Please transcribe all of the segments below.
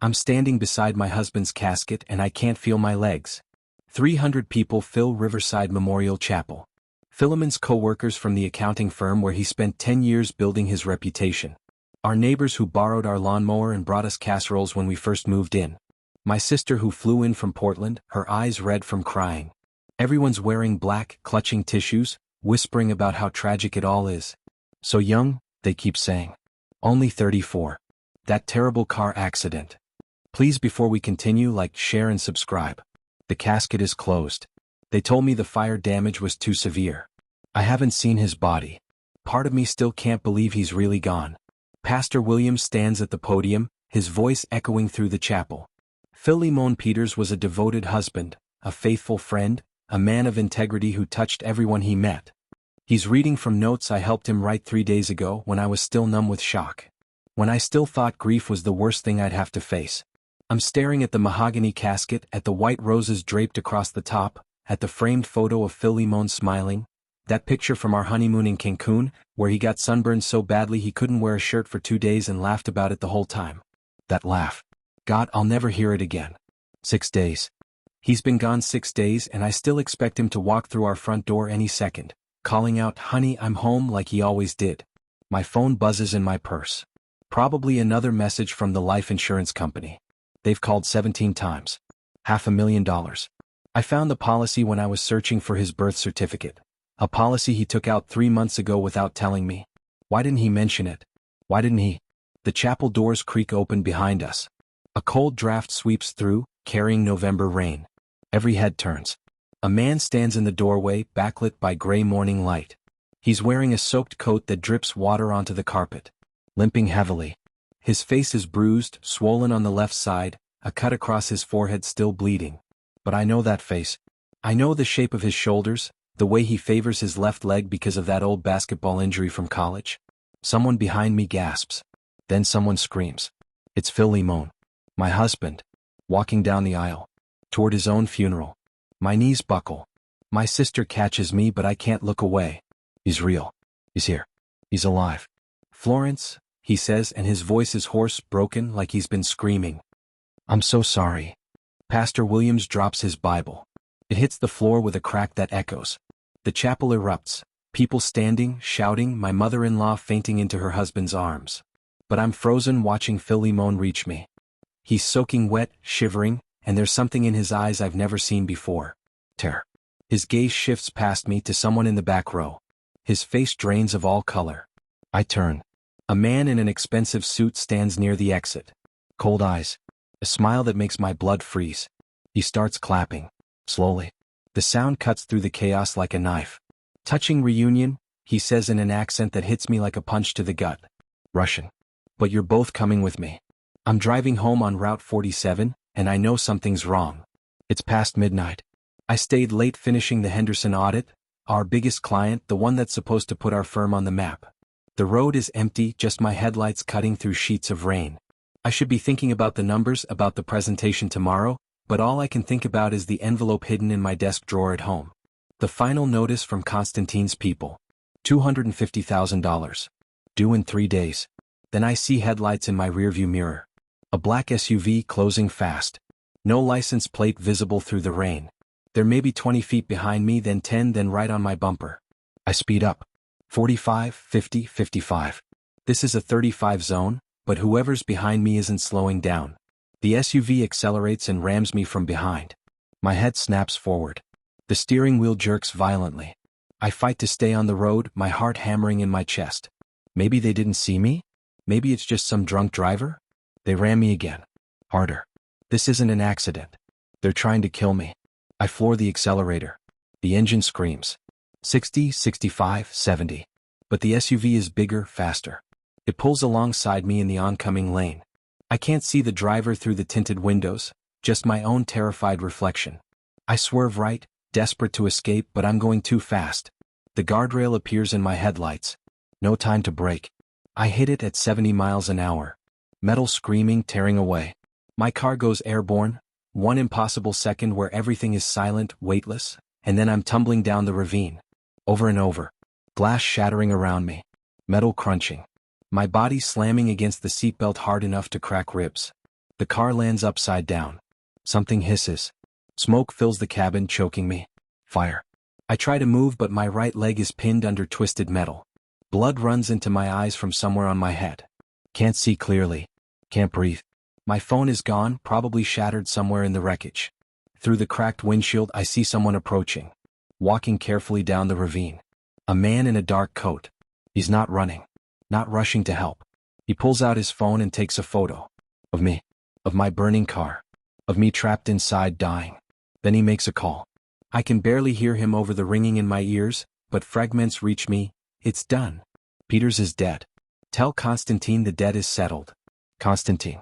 I'm standing beside my husband's casket and I can't feel my legs. 300 people fill Riverside Memorial Chapel. Philemon's co-workers from the accounting firm where he spent 10 years building his reputation. Our neighbors who borrowed our lawnmower and brought us casseroles when we first moved in. My sister who flew in from Portland, her eyes red from crying. Everyone's wearing black, clutching tissues, whispering about how tragic it all is. So young, they keep saying. Only 34. That terrible car accident. Please, before we continue, like, share and subscribe. The casket is closed. They told me the fire damage was too severe. I haven't seen his body. Part of me still can't believe he's really gone. Pastor Williams stands at the podium, his voice echoing through the chapel. Philemon Peters was a devoted husband, a faithful friend, a man of integrity who touched everyone he met. He's reading from notes I helped him write 3 days ago when I was still numb with shock. When I still thought grief was the worst thing I'd have to face. I'm staring at the mahogany casket, at the white roses draped across the top, at the framed photo of Philemon smiling, that picture from our honeymoon in Cancun, where he got sunburned so badly he couldn't wear a shirt for 2 days and laughed about it the whole time. That laugh. God, I'll never hear it again. 6 days. He's been gone 6 days and I still expect him to walk through our front door any second, calling out, "Honey, I'm home," like he always did. My phone buzzes in my purse. Probably another message from the life insurance company. They've called 17 times. $500,000. I found the policy when I was searching for his birth certificate. A policy he took out 3 months ago without telling me. Why didn't he mention it? Why didn't he? The chapel doors creak open behind us. A cold draft sweeps through, carrying November rain. Every head turns. A man stands in the doorway, backlit by gray morning light. He's wearing a soaked coat that drips water onto the carpet. Limping heavily. His face is bruised, swollen on the left side, a cut across his forehead still bleeding. But I know that face. I know the shape of his shoulders, the way he favors his left leg because of that old basketball injury from college. Someone behind me gasps. Then someone screams. It's Philemon. My husband. Walking down the aisle. Toward his own funeral. My knees buckle. My sister catches me but I can't look away. He's real. He's here. He's alive. Florence, he says, and his voice is hoarse, broken, like he's been screaming. I'm so sorry. Pastor Williams drops his Bible. It hits the floor with a crack that echoes. The chapel erupts. People standing, shouting, my mother-in-law fainting into her husband's arms. But I'm frozen watching Philemon reach me. He's soaking wet, shivering, and there's something in his eyes I've never seen before. Terror. His gaze shifts past me to someone in the back row. His face drains of all color. I turn. A man in an expensive suit stands near the exit. Cold eyes. A smile that makes my blood freeze. He starts clapping. Slowly. The sound cuts through the chaos like a knife. Touching reunion, he says in an accent that hits me like a punch to the gut. Russian. But you're both coming with me. I'm driving home on Route 47, and I know something's wrong. It's past midnight. I stayed late finishing the Henderson audit, our biggest client, the one that's supposed to put our firm on the map. The road is empty, just my headlights cutting through sheets of rain. I should be thinking about the numbers, about the presentation tomorrow, but all I can think about is the envelope hidden in my desk drawer at home. The final notice from Constantine's people. $250,000. Due in 3 days. Then I see headlights in my rearview mirror. A black SUV closing fast. No license plate visible through the rain. They're maybe 20 feet behind me, then 10, then right on my bumper. I speed up. 45, 50, 55. This is a 35 zone, but whoever's behind me isn't slowing down. The SUV accelerates and rams me from behind. My head snaps forward. The steering wheel jerks violently. I fight to stay on the road, my heart hammering in my chest. Maybe they didn't see me? Maybe it's just some drunk driver? They ram me again. Harder. This isn't an accident. They're trying to kill me. I floor the accelerator. The engine screams. 60, 65, 70. But the SUV is bigger, faster. It pulls alongside me in the oncoming lane. I can't see the driver through the tinted windows, just my own terrified reflection. I swerve right, desperate to escape, but I'm going too fast. The guardrail appears in my headlights. No time to brake. I hit it at 70 miles an hour. Metal screaming, tearing away. My car goes airborne. One impossible second where everything is silent, weightless, and then I'm tumbling down the ravine. Over and over. Glass shattering around me. Metal crunching. My body slamming against the seatbelt hard enough to crack ribs. The car lands upside down. Something hisses. Smoke fills the cabin, choking me. Fire. I try to move, but my right leg is pinned under twisted metal. Blood runs into my eyes from somewhere on my head. Can't see clearly. Can't breathe. My phone is gone, probably shattered somewhere in the wreckage. Through the cracked windshield, I see someone approaching. Walking carefully down the ravine. A man in a dark coat. He's not running. Not rushing to help. He pulls out his phone and takes a photo. Of me. Of my burning car. Of me trapped inside, dying. Then he makes a call. I can barely hear him over the ringing in my ears, but fragments reach me. It's done. Peters is dead. Tell Konstantin the debt is settled. Konstantin.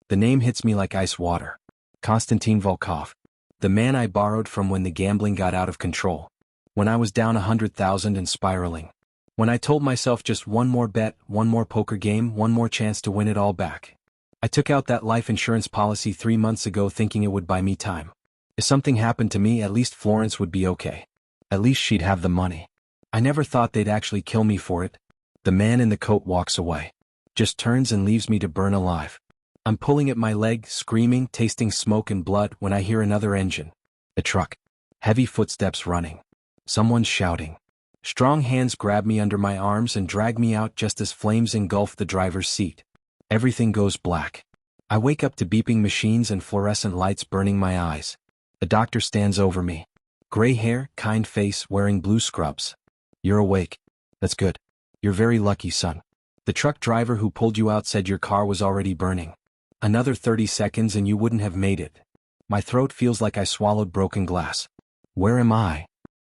The name hits me like ice water. Konstantin Volkov. The man I borrowed from when the gambling got out of control. When I was down 100,000 and spiraling. When I told myself just one more bet, one more poker game, one more chance to win it all back. I took out that life insurance policy 3 months ago thinking it would buy me time. If something happened to me, at least Florence would be okay. At least she'd have the money. I never thought they'd actually kill me for it. The man in the coat walks away. Just turns and leaves me to burn alive. I'm pulling at my leg, screaming, tasting smoke and blood when I hear another engine. A truck. Heavy footsteps running. Someone's shouting. Strong hands grab me under my arms and drag me out just as flames engulf the driver's seat. Everything goes black. I wake up to beeping machines and fluorescent lights burning my eyes. A doctor stands over me. Gray hair, kind face, wearing blue scrubs. You're awake. That's good. You're very lucky, son. The truck driver who pulled you out said your car was already burning. Another 30 seconds and you wouldn't have made it. My throat feels like I swallowed broken glass. Where am I?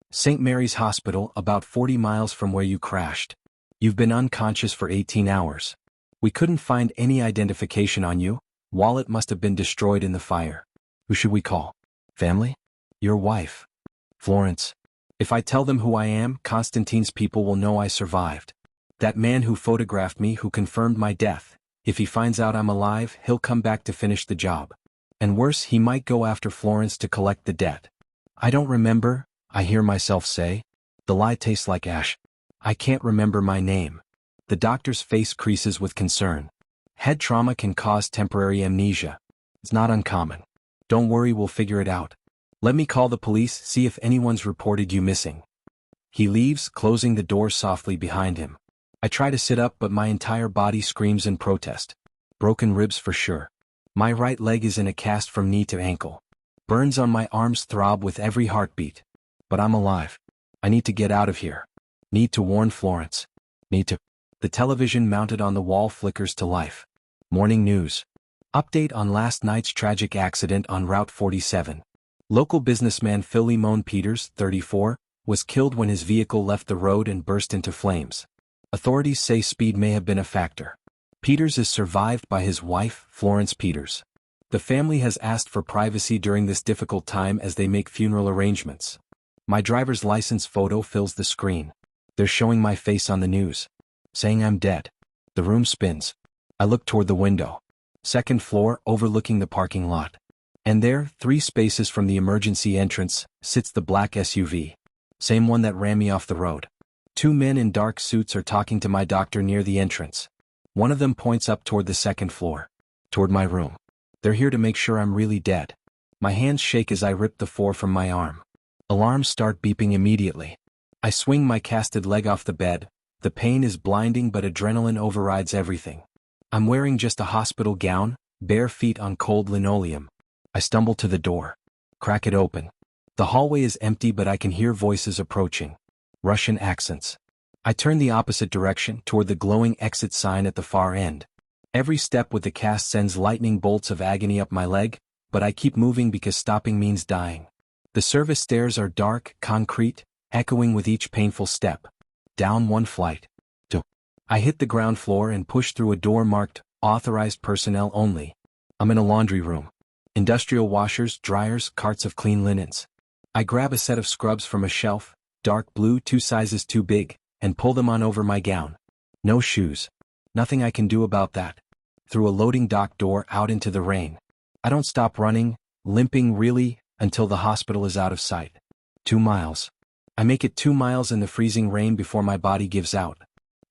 St. Mary's Hospital, about 40 miles from where you crashed. You've been unconscious for 18 hours. We couldn't find any identification on you. Wallet must have been destroyed in the fire. Who should we call? Family? Your wife. Florence. If I tell them who I am, Konstantin's people will know I survived. That man who photographed me, who confirmed my death, if he finds out I'm alive, he'll come back to finish the job. And worse, he might go after Florence to collect the debt. I don't remember, I hear myself say. The lie tastes like ash. I can't remember my name. The doctor's face creases with concern. Head trauma can cause temporary amnesia. It's not uncommon. Don't worry, we'll figure it out. Let me call the police, see if anyone's reported you missing. He leaves, closing the door softly behind him. I try to sit up, but my entire body screams in protest. Broken ribs for sure. My right leg is in a cast from knee to ankle. Burns on my arms throb with every heartbeat. But I'm alive. I need to get out of here. Need to warn Florence. Need to. The television mounted on the wall flickers to life. Morning news. Update on last night's tragic accident on Route 47. Local businessman Philemon Peters, 34, was killed when his vehicle left the road and burst into flames. Authorities say speed may have been a factor. Peters is survived by his wife, Florence Peters. The family has asked for privacy during this difficult time as they make funeral arrangements. My driver's license photo fills the screen. They're showing my face on the news. Saying I'm dead. The room spins. I look toward the window. Second floor, overlooking the parking lot. And there, 3 spaces from the emergency entrance, sits the black SUV. Same one that ran me off the road. 2 men in dark suits are talking to my doctor near the entrance. One of them points up toward the second floor. Toward my room. They're here to make sure I'm really dead. My hands shake as I rip the 4 from my arm. Alarms start beeping immediately. I swing my casted leg off the bed. The pain is blinding, but adrenaline overrides everything. I'm wearing just a hospital gown, bare feet on cold linoleum. I stumble to the door. Crack it open. The hallway is empty, but I can hear voices approaching. Russian accents. I turn the opposite direction, toward the glowing exit sign at the far end. Every step with the cast sends lightning bolts of agony up my leg, but I keep moving because stopping means dying. The service stairs are dark, concrete, echoing with each painful step. Down 1 flight. 2. I hit the ground floor and push through a door marked, authorized personnel only. I'm in a laundry room. Industrial washers, dryers, carts of clean linens. I grab a set of scrubs from a shelf, dark blue, 2 sizes too big, and pull them on over my gown. No shoes. Nothing I can do about that. Through a loading dock door out into the rain. I don't stop running, limping really, until the hospital is out of sight. 2 miles. I make it 2 miles in the freezing rain before my body gives out.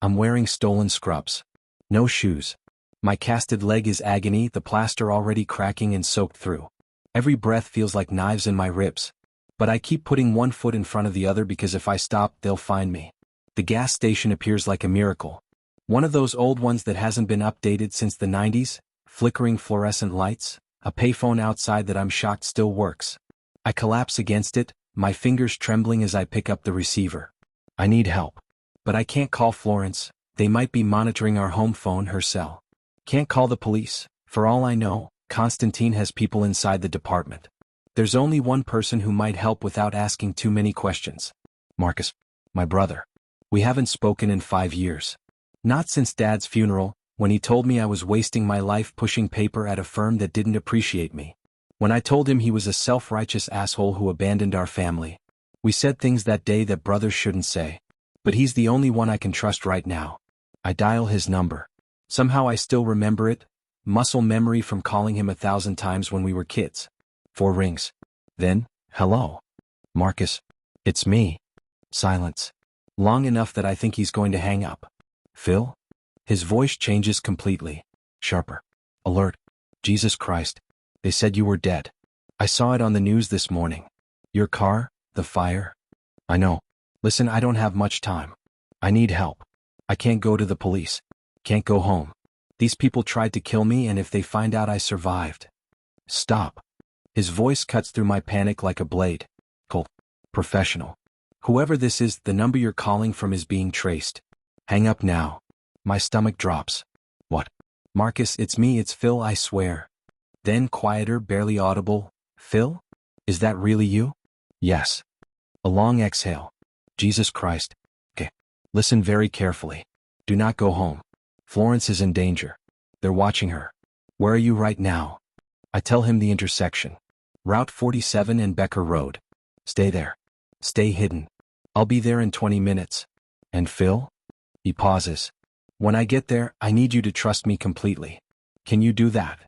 I'm wearing stolen scrubs. No shoes. My casted leg is agony, the plaster already cracking and soaked through. Every breath feels like knives in my ribs. But I keep putting one foot in front of the other because if I stop, they'll find me. The gas station appears like a miracle. One of those old ones that hasn't been updated since the 90s, flickering fluorescent lights, a payphone outside that I'm shocked still works. I collapse against it, my fingers trembling as I pick up the receiver. I need help. But I can't call Florence, they might be monitoring our home phone, her cell. Can't call the police, for all I know, Constantine has people inside the department. There's only one person who might help without asking too many questions. Marcus, my brother. We haven't spoken in 5 years. Not since Dad's funeral, when he told me I was wasting my life pushing paper at a firm that didn't appreciate me. When I told him he was a self-righteous asshole who abandoned our family. We said things that day that brothers shouldn't say. But he's the only one I can trust right now. I dial his number. Somehow I still remember it, muscle memory from calling him 1,000 times when we were kids. 4 rings. Then, hello. Marcus. It's me. Silence. Long enough that I think he's going to hang up. Phil? His voice changes completely. Sharper. Alert. Jesus Christ. They said you were dead. I saw it on the news this morning. Your car, the fire. I know. Listen, I don't have much time. I need help. I can't go to the police. Can't go home. These people tried to kill me, and if they find out I survived. Stop. His voice cuts through my panic like a blade. Cold. Professional. Whoever this is, the number you're calling from is being traced. Hang up now. My stomach drops. What? Marcus, it's me, it's Phil, I swear. Then quieter, barely audible. Phil? Is that really you? Yes. A long exhale. Jesus Christ. Okay. Listen very carefully. Do not go home. Florence is in danger. They're watching her. Where are you right now? I tell him the intersection. Route 47 and Becker Road. Stay there. Stay hidden. I'll be there in 20 minutes. And Phil? He pauses. When I get there, I need you to trust me completely. Can you do that?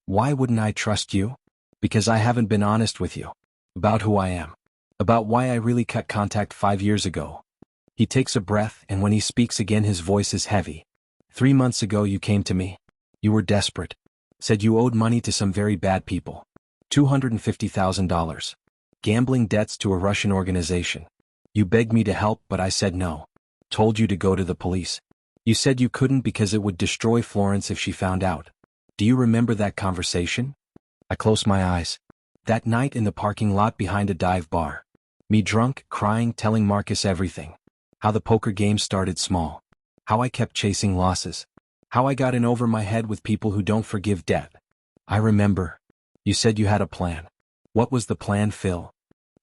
Why wouldn't I trust you? Because I haven't been honest with you. About who I am. About why I really cut contact 5 years ago. He takes a breath, and when he speaks again his voice is heavy. 3 months ago you came to me. You were desperate. Said you owed money to some very bad people. $250,000. Gambling debts to a Russian organization. You begged me to help, but I said no. Told you to go to the police. You said you couldn't because it would destroy Florence if she found out. Do you remember that conversation? I close my eyes. That night in the parking lot behind a dive bar. Me drunk, crying, telling Marcus everything. How the poker game started small. How I kept chasing losses. How I got in over my head with people who don't forgive debt. I remember. You said you had a plan. What was the plan, Phil?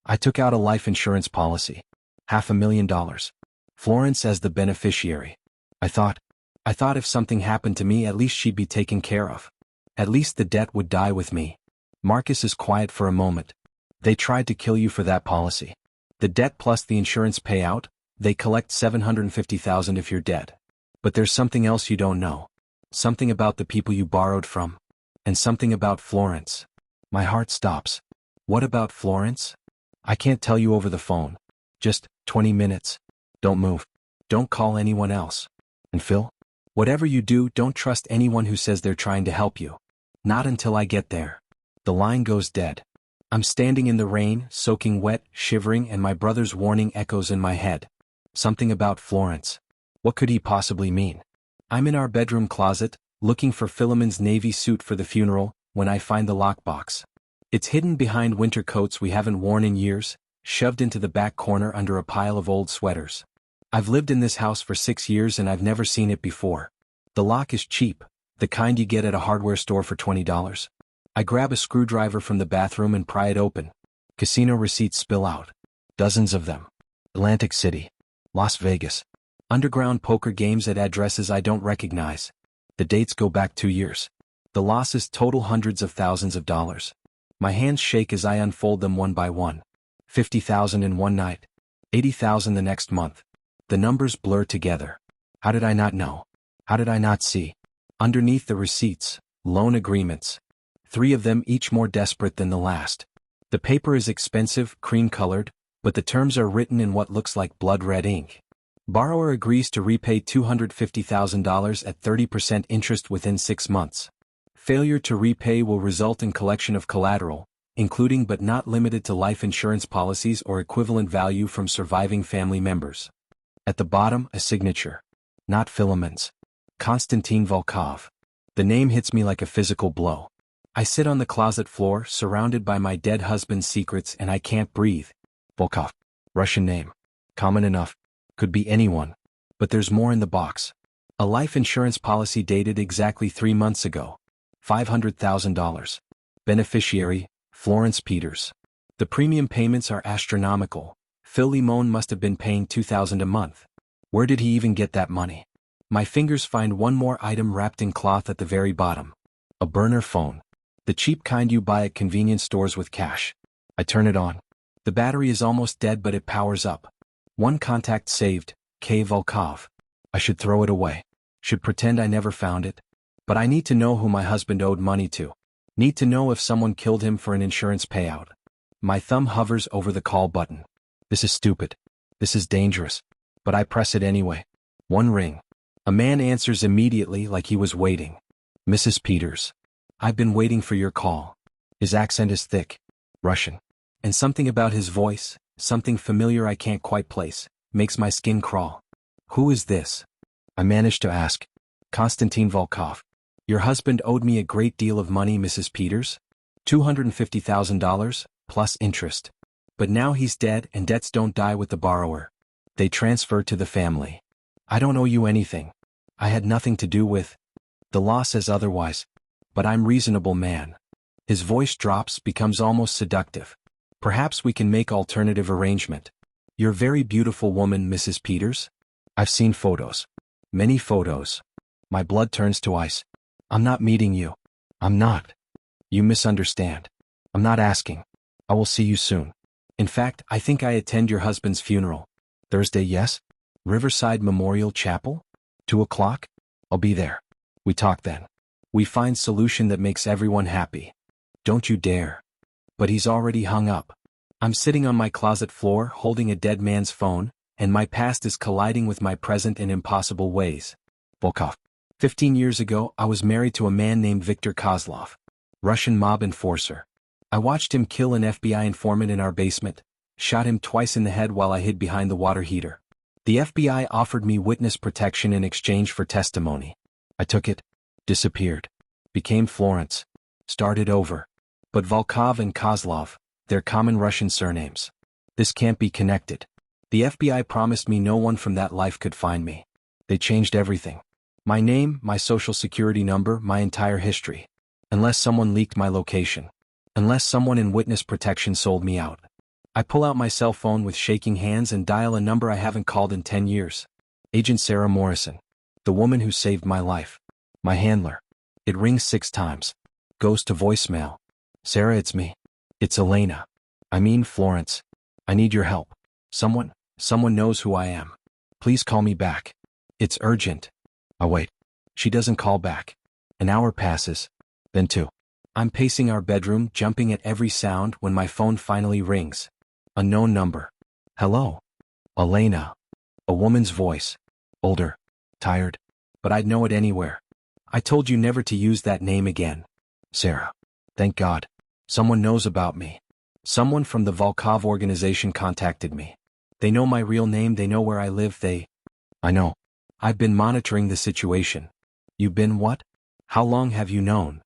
I took out a life insurance policy. $500,000. Florence as the beneficiary. I thought if something happened to me, at least she'd be taken care of. At least the debt would die with me. Marcus is quiet for a moment. They tried to kill you for that policy. The debt plus the insurance payout, they collect $750,000 if you're dead. But there's something else you don't know. Something about the people you borrowed from. And something about Florence. My heart stops. What about Florence? I can't tell you over the phone. Just 20 minutes. Don't move. Don't call anyone else. And Phil? Whatever you do, don't trust anyone who says they're trying to help you. Not until I get there. The line goes dead. I'm standing in the rain, soaking wet, shivering, and my brother's warning echoes in my head. Something about Florence. What could he possibly mean? I'm in our bedroom closet, looking for Philomon's navy suit for the funeral, when I find the lockbox. It's hidden behind winter coats we haven't worn in years, shoved into the back corner under a pile of old sweaters. I've lived in this house for 6 years and I've never seen it before. The lock is cheap, the kind you get at a hardware store for $20. I grab a screwdriver from the bathroom and pry it open. Casino receipts spill out. Dozens of them. Atlantic City. Las Vegas. Underground poker games at addresses I don't recognize. The dates go back 2 years. The losses total hundreds of thousands of dollars. My hands shake as I unfold them one by one. 50,000 in one night. 80,000 the next month. The numbers blur together. How did I not know? How did I not see? Underneath the receipts, loan agreements. 3 of them, each more desperate than the last. The paper is expensive, cream-colored, but the terms are written in what looks like blood-red ink. Borrower agrees to repay $250,000 at 30% interest within 6 months. Failure to repay will result in collection of collateral, including but not limited to life insurance policies or equivalent value from surviving family members. At the bottom, a signature. Not Philemon's. Konstantin Volkov. The name hits me like a physical blow. I sit on the closet floor, surrounded by my dead husband's secrets, and I can't breathe. Volkov. Russian name. Common enough. Could be anyone. But there's more in the box. A life insurance policy dated exactly 3 months ago. $500,000. Beneficiary, Florence Peters. The premium payments are astronomical. Philemon must have been paying $2,000 a month. Where did he even get that money? My fingers find one more item wrapped in cloth at the very bottom. A burner phone. The cheap kind you buy at convenience stores with cash. I turn it on. The battery is almost dead, but it powers up. One contact saved, K. Volkov. I should throw it away. Should pretend I never found it. But I need to know who my husband owed money to. Need to know if someone killed him for an insurance payout. My thumb hovers over the call button. This is stupid. This is dangerous. But I press it anyway. One ring. A man answers immediately, like he was waiting. Mrs. Peters. I've been waiting for your call. His accent is thick. Russian. And something about his voice, something familiar I can't quite place, makes my skin crawl. Who is this? I managed to ask. Konstantin Volkov. Your husband owed me a great deal of money, Mrs. Peters. $250,000, plus interest. But now he's dead, and debts don't die with the borrower. They transfer to the family. I don't owe you anything. I had nothing to do with. The law says otherwise. But I'm reasonable man. His voice drops, becomes almost seductive. Perhaps we can make alternative arrangement. You're very beautiful woman, Mrs. Peters. I've seen photos. Many photos. My blood turns to ice. I'm not meeting you. I'm not. You misunderstand. I'm not asking. I will see you soon. In fact, I think I attend your husband's funeral. Thursday, yes? Riverside Memorial Chapel? 2 o'clock? I'll be there. We talk then. We find solution that makes everyone happy. Don't you dare. But he's already hung up. I'm sitting on my closet floor holding a dead man's phone, and my past is colliding with my present in impossible ways. Volkov. 15 years ago, I was married to a man named Viktor Kozlov. Russian mob enforcer. I watched him kill an FBI informant in our basement, shot him twice in the head while I hid behind the water heater. The FBI offered me witness protection in exchange for testimony. I took it. Disappeared. Became Florence. Started over. But Volkov and Kozlov, they're common Russian surnames. This can't be connected. The FBI promised me no one from that life could find me. They changed everything. My name, my social security number, my entire history. Unless someone leaked my location. Unless someone in witness protection sold me out. I pull out my cell phone with shaking hands and dial a number I haven't called in 10 years. Agent Sarah Morrison. The woman who saved my life. My handler. It rings 6 times. Goes to voicemail. Sarah, it's me. It's Elena. I mean Florence. I need your help. Someone knows who I am. Please call me back. It's urgent. I wait. She doesn't call back. An hour passes. Then 2. I'm pacing our bedroom, jumping at every sound when my phone finally rings. Unknown number. Hello. Elena. A woman's voice. Older. Tired. But I'd know it anywhere. I told you never to use that name again. Sarah. Thank God. Someone knows about me. Someone from the Volkov organization contacted me. They know my real name, they know where I live, I know. I've been monitoring the situation. You've been what? How long have you known?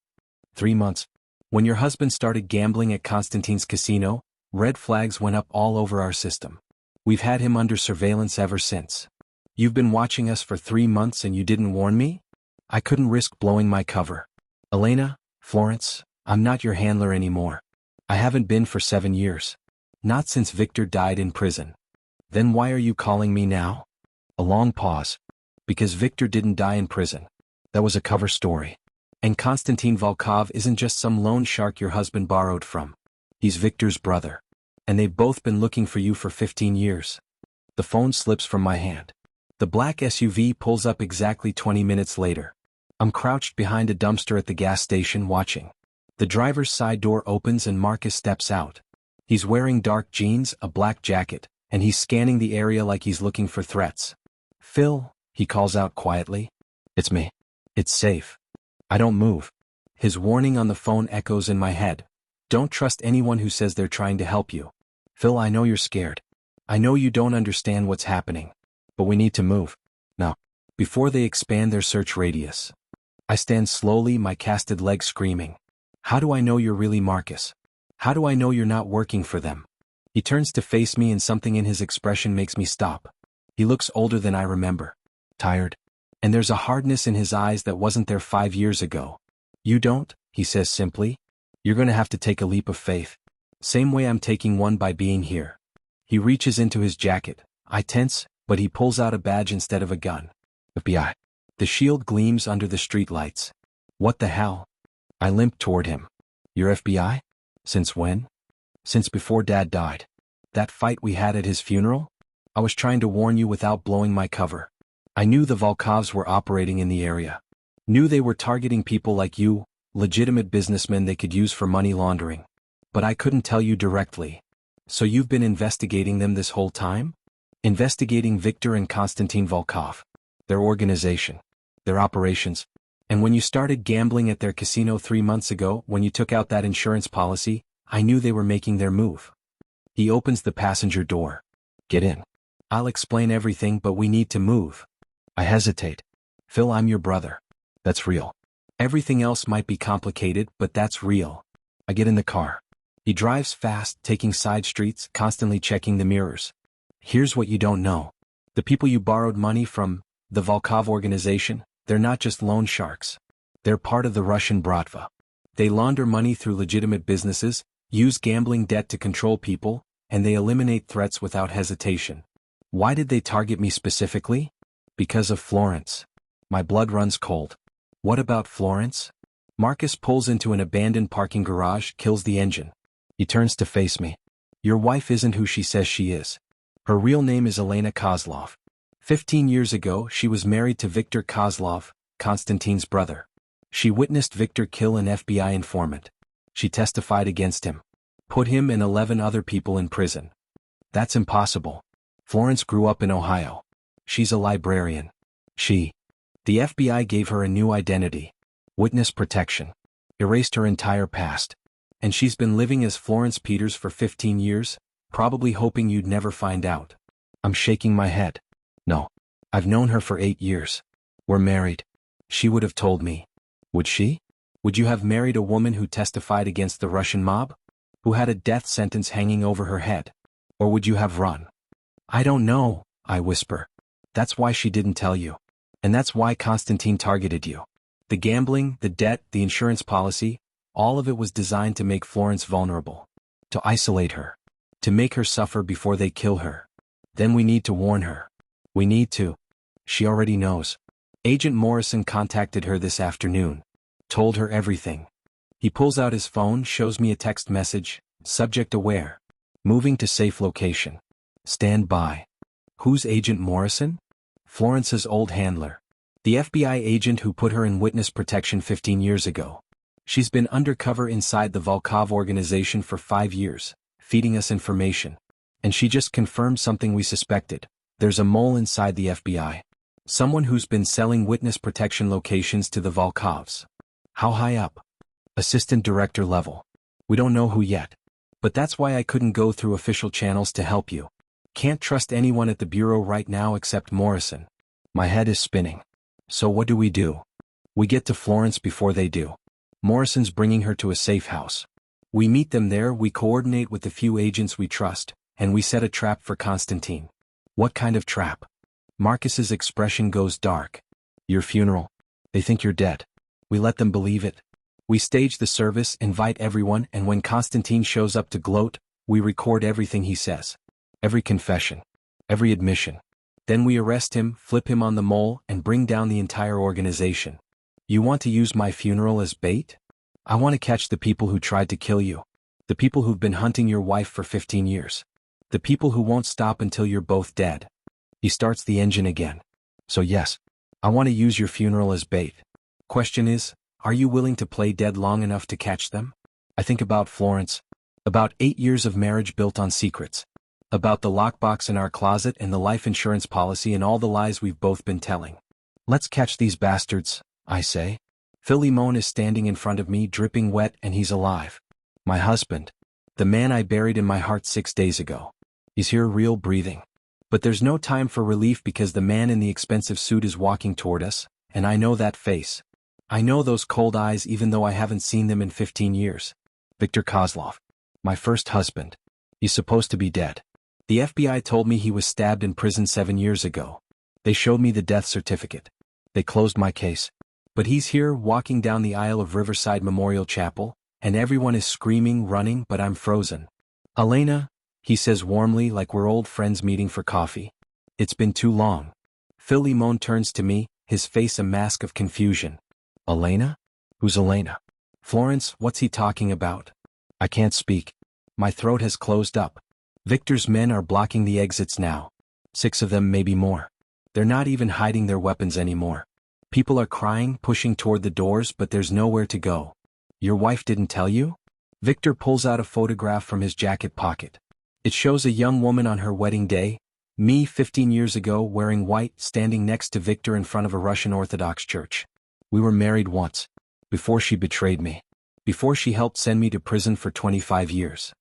3 months. When your husband started gambling at Konstantin's casino, red flags went up all over our system. We've had him under surveillance ever since. You've been watching us for 3 months and you didn't warn me? I couldn't risk blowing my cover. Elena, Florence, I'm not your handler anymore. I haven't been for 7 years. Not since Victor died in prison. Then why are you calling me now? A long pause. Because Victor didn't die in prison. That was a cover story. And Konstantin Volkov isn't just some loan shark your husband borrowed from. He's Victor's brother. And they've both been looking for you for 15 years. The phone slips from my hand. The black SUV pulls up exactly 20 minutes later. I'm crouched behind a dumpster at the gas station watching. The driver's side door opens and Marcus steps out. He's wearing dark jeans, a black jacket, and he's scanning the area like he's looking for threats. Phil, he calls out quietly. It's me. It's safe. I don't move. His warning on the phone echoes in my head. Don't trust anyone who says they're trying to help you. Phil, I know you're scared. I know you don't understand what's happening. But we need to move. Now. Before they expand their search radius. I stand slowly, my casted legs screaming. How do I know you're really Marcus? How do I know you're not working for them? He turns to face me and something in his expression makes me stop. He looks older than I remember. Tired. And there's a hardness in his eyes that wasn't there 5 years ago. You don't, he says simply. You're gonna have to take a leap of faith. Same way I'm taking one by being here. He reaches into his jacket. I tense, but he pulls out a badge instead of a gun. FBI. The shield gleams under the streetlights. What the hell? I limp toward him. You're FBI? Since when? Since before Dad died. That fight we had at his funeral? I was trying to warn you without blowing my cover. I knew the Volkovs were operating in the area. Knew they were targeting people like you, legitimate businessmen they could use for money laundering. But I couldn't tell you directly. So you've been investigating them this whole time? Investigating Viktor and Konstantin Volkov. Their organization. Their operations. And when you started gambling at their casino 3 months ago, when you took out that insurance policy, I knew they were making their move. He opens the passenger door. Get in. I'll explain everything, but we need to move. I hesitate. Phil, I'm your brother. That's real. Everything else might be complicated, but that's real. I get in the car. He drives fast, taking side streets, constantly checking the mirrors. Here's what you don't know. The people you borrowed money from, the Volkov organization, they're not just loan sharks. They're part of the Russian Bratva. They launder money through legitimate businesses, use gambling debt to control people, and they eliminate threats without hesitation. Why did they target me specifically? Because of Florence. My blood runs cold. What about Florence? Marcus pulls into an abandoned parking garage, kills the engine. He turns to face me. Your wife isn't who she says she is. Her real name is Elena Kozlov. 15 years ago, she was married to Viktor Kozlov, Konstantin's brother. She witnessed Viktor kill an FBI informant. She testified against him. Put him and 11 other people in prison. That's impossible. Florence grew up in Ohio. She's a librarian. The FBI gave her a new identity. Witness protection. Erased her entire past. And she's been living as Florence Peters for 15 years, probably hoping you'd never find out. I'm shaking my head. No. I've known her for 8 years. We're married. She would have told me. Would she? Would you have married a woman who testified against the Russian mob? Who had a death sentence hanging over her head? Or would you have run? I don't know, I whisper. That's why she didn't tell you. And that's why Konstantin targeted you. The gambling, the debt, the insurance policy, all of it was designed to make Florence vulnerable. To isolate her. To make her suffer before they kill her. Then we need to warn her. We need to. She already knows. Agent Morrison contacted her this afternoon. Told her everything. He pulls out his phone, shows me a text message. Subject aware. Moving to safe location. Stand by. Who's Agent Morrison? Florence's old handler. The FBI agent who put her in witness protection 15 years ago. She's been undercover inside the Volkov organization for 5 years, feeding us information. And she just confirmed something we suspected. There's a mole inside the FBI. Someone who's been selling witness protection locations to the Volkovs. How high up? Assistant director level. We don't know who yet. But that's why I couldn't go through official channels to help you. Can't trust anyone at the bureau right now except Morrison. My head is spinning. So what do? We get to Florence before they do. Morrison's bringing her to a safe house. We meet them there, we coordinate with the few agents we trust, and we set a trap for Konstantin. What kind of trap? Marcus's expression goes dark. Your funeral. They think you're dead. We let them believe it. We stage the service, invite everyone, and when Konstantin shows up to gloat, we record everything he says. Every confession. Every admission. Then we arrest him, flip him on the mole, and bring down the entire organization. You want to use my funeral as bait? I want to catch the people who tried to kill you. The people who've been hunting your wife for 15 years. The people who won't stop until you're both dead. He starts the engine again. So yes, I want to use your funeral as bait. Question is, are you willing to play dead long enough to catch them? I think about Florence. About 8 years of marriage built on secrets. About the lockbox in our closet and the life insurance policy and all the lies we've both been telling. Let's catch these bastards, I say. Philemon is standing in front of me, dripping wet, and he's alive. My husband. The man I buried in my heart 6 days ago. He's here, real, breathing. But there's no time for relief because the man in the expensive suit is walking toward us, and I know that face. I know those cold eyes even though I haven't seen them in 15 years. Viktor Kozlov. My first husband. He's supposed to be dead. The FBI told me he was stabbed in prison 7 years ago. They showed me the death certificate. They closed my case. But he's here, walking down the aisle of Riverside Memorial Chapel, and everyone is screaming, running, but I'm frozen. Elena, he says warmly, like we're old friends meeting for coffee. It's been too long. Philemon turns to me, his face a mask of confusion. Elena? Who's Elena? Florence, what's he talking about? I can't speak. My throat has closed up. Victor's men are blocking the exits now. 6 of them, maybe more. They're not even hiding their weapons anymore. People are crying, pushing toward the doors, but there's nowhere to go. Your wife didn't tell you? Victor pulls out a photograph from his jacket pocket. It shows a young woman on her wedding day, me 15 years ago wearing white, standing next to Victor in front of a Russian Orthodox church. We were married once. Before she betrayed me. Before she helped send me to prison for 25 years.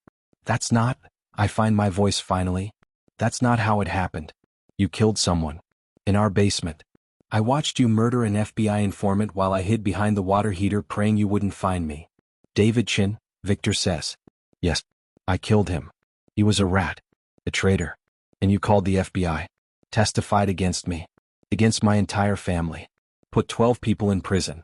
That's not, I find my voice finally. That's not how it happened. You killed someone. In our basement. I watched you murder an FBI informant while I hid behind the water heater praying you wouldn't find me. David Chin, Victor says. Yes. I killed him. He was a rat. A traitor. And you called the FBI. Testified against me. Against my entire family. Put 12 people in prison.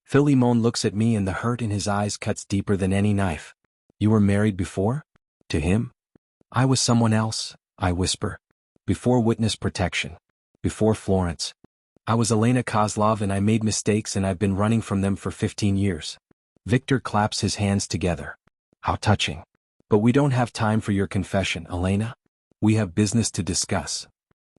Philemon looks at me and the hurt in his eyes cuts deeper than any knife. You were married before? To him? I was someone else, I whisper. Before witness protection. Before Florence. I was Elena Kozlov and I made mistakes and I've been running from them for 15 years. Victor claps his hands together. How touching. But we don't have time for your confession, Elena. We have business to discuss.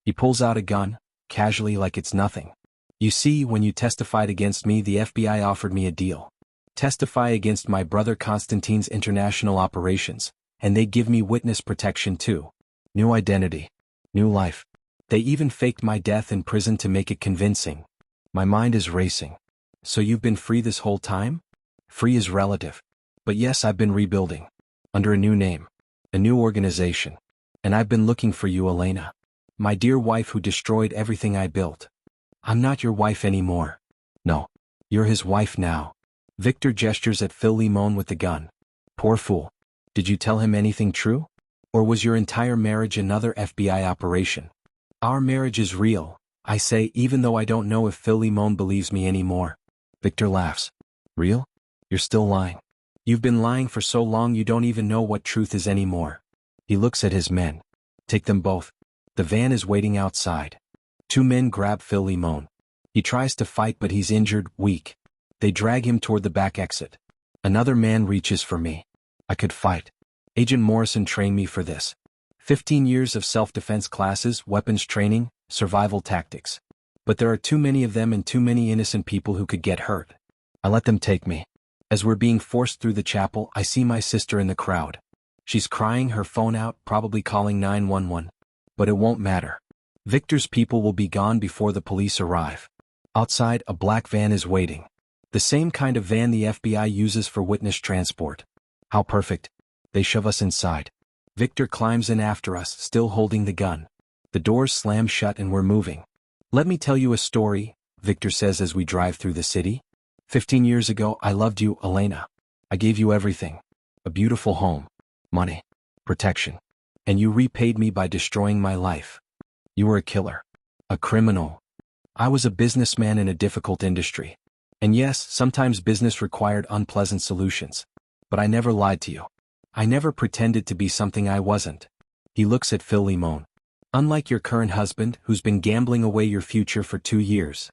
He pulls out a gun, casually like it's nothing. You see, when you testified against me, the FBI offered me a deal. Testify against my brother Konstantin's international operations, and they give me witness protection too. New identity. New life. They even faked my death in prison to make it convincing. My mind is racing. So you've been free this whole time? Free is relative. But yes, I've been rebuilding. Under a new name. A new organization. And I've been looking for you, Elena. My dear wife who destroyed everything I built. I'm not your wife anymore. No. You're his wife now. Victor gestures at Philemon with the gun. Poor fool. Did you tell him anything true? Or was your entire marriage another FBI operation? Our marriage is real, I say, even though I don't know if Philemon believes me anymore. Victor laughs. Real? You're still lying. You've been lying for so long you don't even know what truth is anymore. He looks at his men. Take them both. The van is waiting outside. 2 men grab Philemon. He tries to fight but he's injured, weak. They drag him toward the back exit. Another man reaches for me. I could fight. Agent Morrison trained me for this. 15 years of self-defense classes, weapons training, survival tactics. But there are too many of them and too many innocent people who could get hurt. I let them take me. As we're being forced through the chapel, I see my sister in the crowd. She's crying, her phone out, probably calling 911. But it won't matter. Victor's people will be gone before the police arrive. Outside, a black van is waiting. The same kind of van the FBI uses for witness transport. How perfect. They shove us inside. Victor climbs in after us, still holding the gun. The doors slam shut and we're moving. Let me tell you a story, Victor says as we drive through the city. 15 years ago, I loved you, Elena. I gave you everything. A beautiful home. Money. Protection. And you repaid me by destroying my life. You were a killer. A criminal. I was a businessman in a difficult industry. And yes, sometimes business required unpleasant solutions. But I never lied to you. I never pretended to be something I wasn't. He looks at Philemon. Unlike your current husband, who's been gambling away your future for 2 years.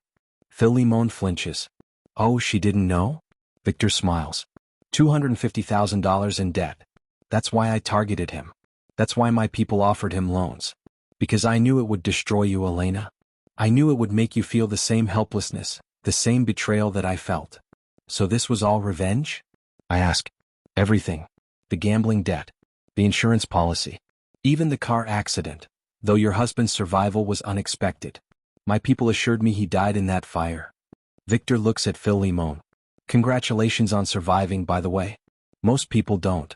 Philemon flinches. Oh, she didn't know? Victor smiles. $250,000 in debt. That's why I targeted him. That's why my people offered him loans. Because I knew it would destroy you, Elena. I knew it would make you feel the same helplessness, the same betrayal that I felt. So this was all revenge? I ask. Everything. The gambling debt. The insurance policy. Even the car accident, though your husband's survival was unexpected. My people assured me he died in that fire. Victor looks at Phil Limon. Congratulations on surviving, by the way. Most people don't.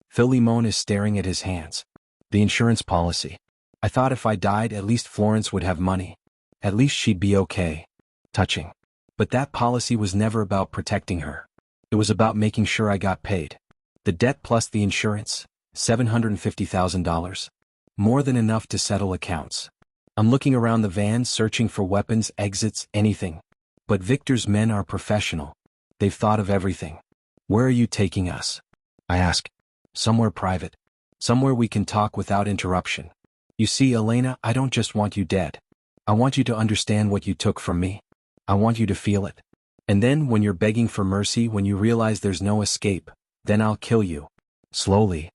Phil Limon is staring at his hands. The insurance policy. I thought if I died, at least Florence would have money. At least she'd be okay. Touching. But that policy was never about protecting her. It was about making sure I got paid. The debt plus the insurance, $750,000. More than enough to settle accounts. I'm looking around the van searching for weapons, exits, anything. But Victor's men are professional. They've thought of everything. Where are you taking us? I ask. Somewhere private. Somewhere we can talk without interruption. You see, Elena, I don't just want you dead. I want you to understand what you took from me. I want you to feel it. And then, when you're begging for mercy, when you realize there's no escape, then I'll kill you. Slowly.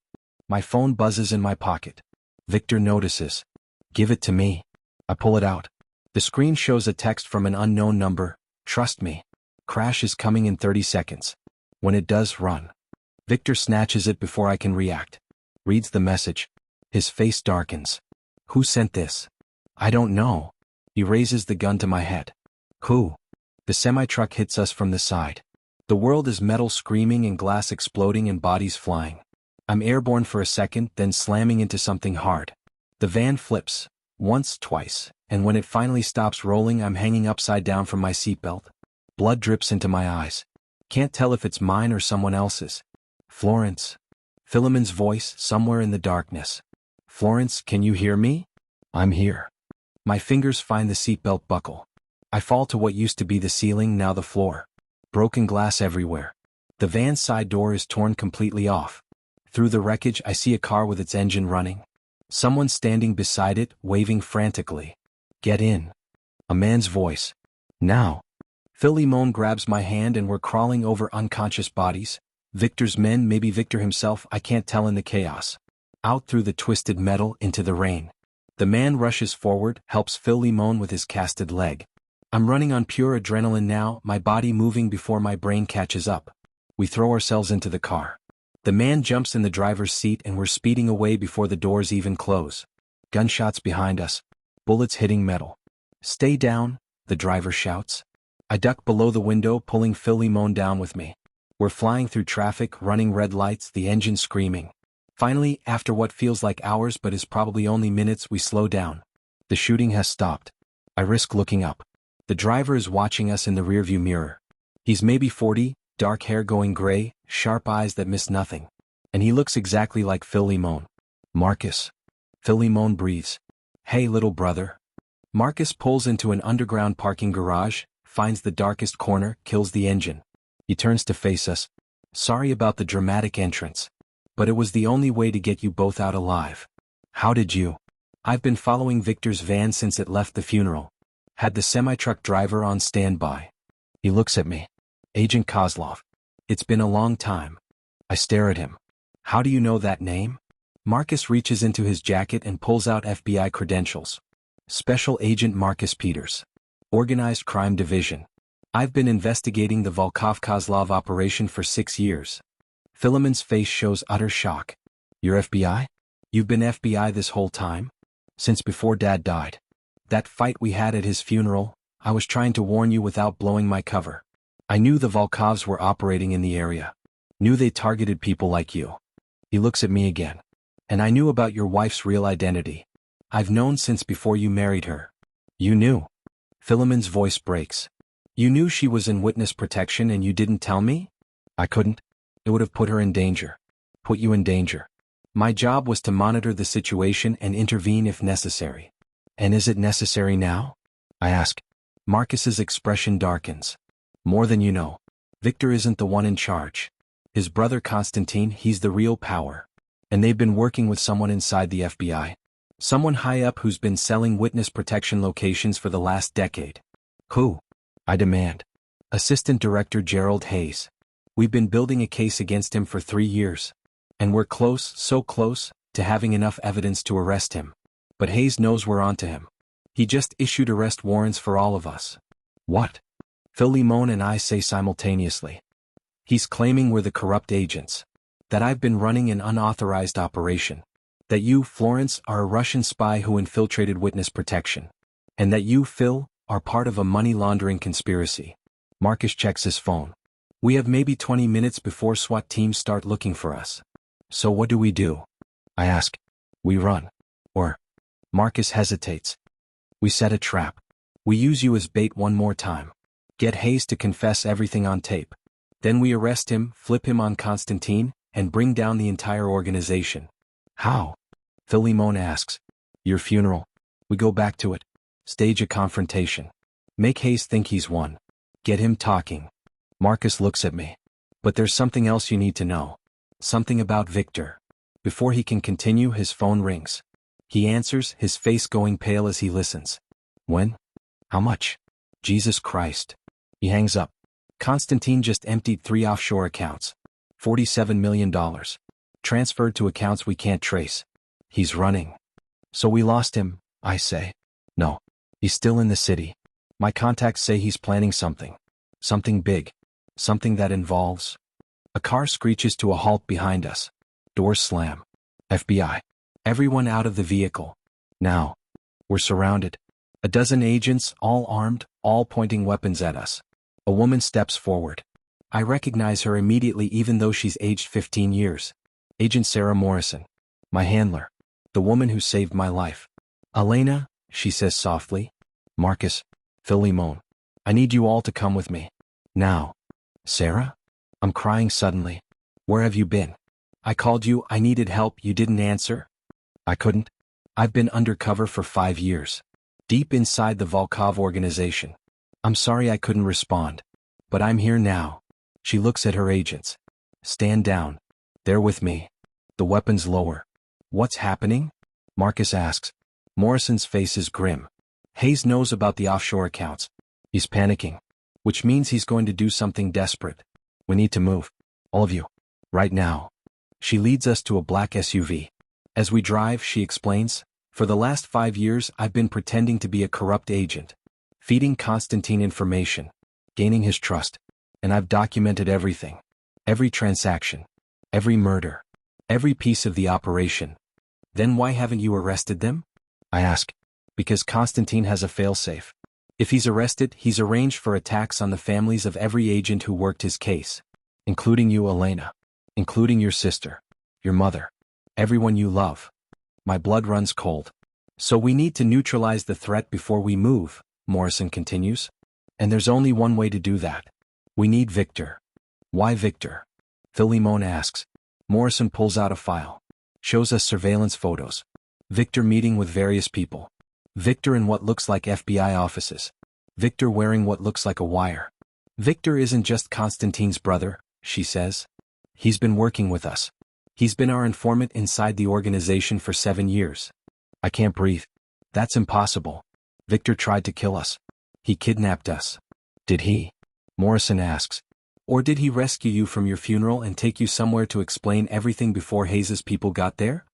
My phone buzzes in my pocket. Victor notices. Give it to me. I pull it out. The screen shows a text from an unknown number. Trust me. Crash is coming in 30 seconds. When it does, run. Victor snatches it before I can react. Reads the message. His face darkens. Who sent this? I don't know. He raises the gun to my head. Who? The semi-truck hits us from the side. The world is metal screaming and glass exploding and bodies flying. I'm airborne for a second, then slamming into something hard. The van flips. Once, twice, and when it finally stops rolling, I'm hanging upside down from my seatbelt. Blood drips into my eyes. Can't tell if it's mine or someone else's. Florence. Philemon's voice, somewhere in the darkness. Florence, can you hear me? I'm here. My fingers find the seatbelt buckle. I fall to what used to be the ceiling, now the floor. Broken glass everywhere. The van's side door is torn completely off. Through the wreckage, I see a car with its engine running. Someone standing beside it, waving frantically. Get in. A man's voice. Now. Phil Limon grabs my hand and we're crawling over unconscious bodies. Victor's men, maybe Victor himself, I can't tell in the chaos. Out through the twisted metal, into the rain. The man rushes forward, helps Phil Limon with his casted leg. I'm running on pure adrenaline now, my body moving before my brain catches up. We throw ourselves into the car. The man jumps in the driver's seat and we're speeding away before the doors even close. Gunshots behind us. Bullets hitting metal. Stay down, the driver shouts. I duck below the window, pulling Phil Limon down with me. We're flying through traffic, running red lights, the engine screaming. Finally, after what feels like hours but is probably only minutes, we slow down. The shooting has stopped. I risk looking up. The driver is watching us in the rearview mirror. He's maybe 40, dark hair going gray, sharp eyes that miss nothing. And he looks exactly like Phil Limon. Marcus. Phil Limon breathes. Hey, little brother. Marcus pulls into an underground parking garage, finds the darkest corner, kills the engine. He turns to face us. Sorry about the dramatic entrance. But it was the only way to get you both out alive. How did you? I've been following Victor's van since it left the funeral. Had the semi-truck driver on standby. He looks at me. Agent Kozlov. It's been a long time. I stare at him. How do you know that name? Marcus reaches into his jacket and pulls out FBI credentials. Special Agent Marcus Peters. Organized Crime Division. I've been investigating the Volkov-Kozlov operation for 6 years. Philemon's face shows utter shock. You're FBI? You've been FBI this whole time? Since before Dad died. That fight we had at his funeral, I was trying to warn you without blowing my cover. I knew the Volkovs were operating in the area. Knew they targeted people like you. He looks at me again. And I knew about your wife's real identity. I've known since before you married her. You knew. Philemon's voice breaks. You knew she was in witness protection and you didn't tell me? I couldn't. It would have put her in danger. Put you in danger. My job was to monitor the situation and intervene if necessary. And is it necessary now? I ask. Marcus's expression darkens. More than you know. Victor isn't the one in charge. His brother Constantine, he's the real power. And they've been working with someone inside the FBI. Someone high up who's been selling witness protection locations for the last decade. Who? I demand. Assistant Director Gerald Hayes. We've been building a case against him for 3 years. And we're close, so close, to having enough evidence to arrest him. But Hayes knows we're onto him. He just issued arrest warrants for all of us. What? Phil Limon and I say simultaneously. He's claiming we're the corrupt agents. That I've been running an unauthorized operation. That you, Florence, are a Russian spy who infiltrated witness protection. And that you, Phil, are part of a money laundering conspiracy. Marcus checks his phone. We have maybe 20 minutes before SWAT teams start looking for us. So what do? I ask. We run. Or. Marcus hesitates. We set a trap. We use you as bait one more time. Get Hayes to confess everything on tape. Then we arrest him, flip him on Constantine, and bring down the entire organization. How? Philemon asks. Your funeral. We go back to it. Stage a confrontation. Make Hayes think he's won. Get him talking. Marcus looks at me. But there's something else you need to know. Something about Victor. Before he can continue, his phone rings. He answers, his face going pale as he listens. When? How much? Jesus Christ. He hangs up. Constantine just emptied 3 offshore accounts. $47 million. Transferred to accounts we can't trace. He's running. So we lost him, I say. No. He's still in the city. My contacts say he's planning something. Something big. Something that involves. A car screeches to a halt behind us. Doors slam. FBI. Everyone out of the vehicle. Now. We're surrounded. A dozen agents, all armed, all pointing weapons at us. A woman steps forward. I recognize her immediately even though she's aged 15 years. Agent Sarah Morrison. My handler. The woman who saved my life. Elena, she says softly. Marcus. Philemon. I need you all to come with me. Now. Sarah? I'm crying suddenly. Where have you been? I called you, I needed help, you didn't answer? I couldn't. I've been undercover for 5 years. Deep inside the Volkov organization. I'm sorry I couldn't respond. But I'm here now. She looks at her agents. Stand down. They're with me. The weapons lower. What's happening? Marcus asks. Morrison's face is grim. Hayes knows about the offshore accounts. He's panicking. Which means he's going to do something desperate. We need to move. All of you. Right now. She leads us to a black SUV. As we drive, she explains, for the last 5 years I've been pretending to be a corrupt agent. Feeding Constantine information. Gaining his trust. And I've documented everything. Every transaction. Every murder. Every piece of the operation. Then why haven't you arrested them? I ask. Because Constantine has a failsafe. If he's arrested, he's arranged for attacks on the families of every agent who worked his case. Including you, Elena. Including your sister. Your mother. Everyone you love. My blood runs cold. So we need to neutralize the threat before we move, Morrison continues. And there's only one way to do that. We need Victor. Why Victor? Philemon asks. Morrison pulls out a file. Shows us surveillance photos. Victor meeting with various people. Victor in what looks like FBI offices. Victor wearing what looks like a wire. Victor isn't just Constantine's brother, she says. He's been working with us. He's been our informant inside the organization for 7 years. I can't breathe. That's impossible. Victor tried to kill us. He kidnapped us. Did he? Morrison asks. Or did he rescue you from your funeral and take you somewhere to explain everything before Hayes's people got there?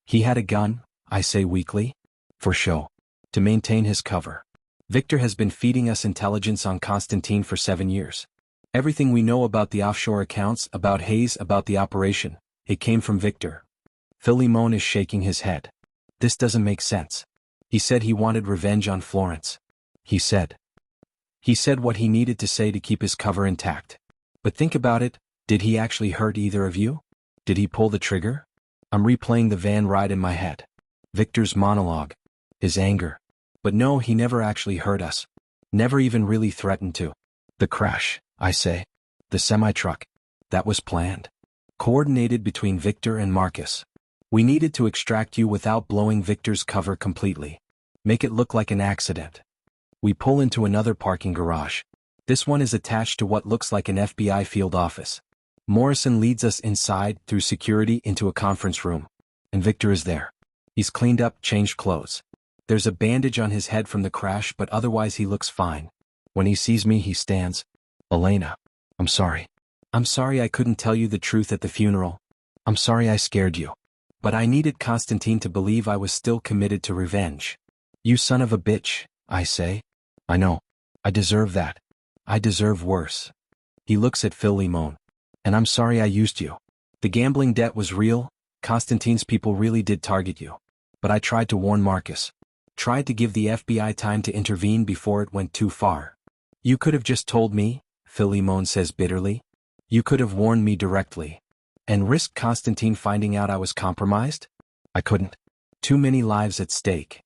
He had a gun, I say weakly. For show. To maintain his cover. Victor has been feeding us intelligence on Constantine for 7 years. Everything we know about the offshore accounts, about Hayes, about the operation, it came from Victor. Philemon is shaking his head. This doesn't make sense. He said he wanted revenge on Florence. He said what he needed to say to keep his cover intact. But think about it, did he actually hurt either of you? Did he pull the trigger? I'm replaying the van ride in my head. Victor's monologue. His anger. But no, he never actually hurt us. Never even really threatened to. The crash, I say. The semi-truck. That was planned. Coordinated between Victor and Marcus. We needed to extract you without blowing Victor's cover completely. Make it look like an accident. We pull into another parking garage. This one is attached to what looks like an FBI field office. Morrison leads us inside, through security, into a conference room. And Victor is there. He's cleaned up, changed clothes. There's a bandage on his head from the crash, but otherwise he looks fine. When he sees me, he stands. Elena. I'm sorry. I'm sorry I couldn't tell you the truth at the funeral. I'm sorry I scared you. But I needed Constantine to believe I was still committed to revenge. You son of a bitch, I say. I know. I deserve that. I deserve worse. He looks at Philemon. And I'm sorry I used you. The gambling debt was real, Constantine's people really did target you. But I tried to warn Marcus. Tried to give the FBI time to intervene before it went too far. You could have just told me, Philemon says bitterly. You could have warned me directly. And risked Constantine finding out I was compromised? I couldn't. Too many lives at stake.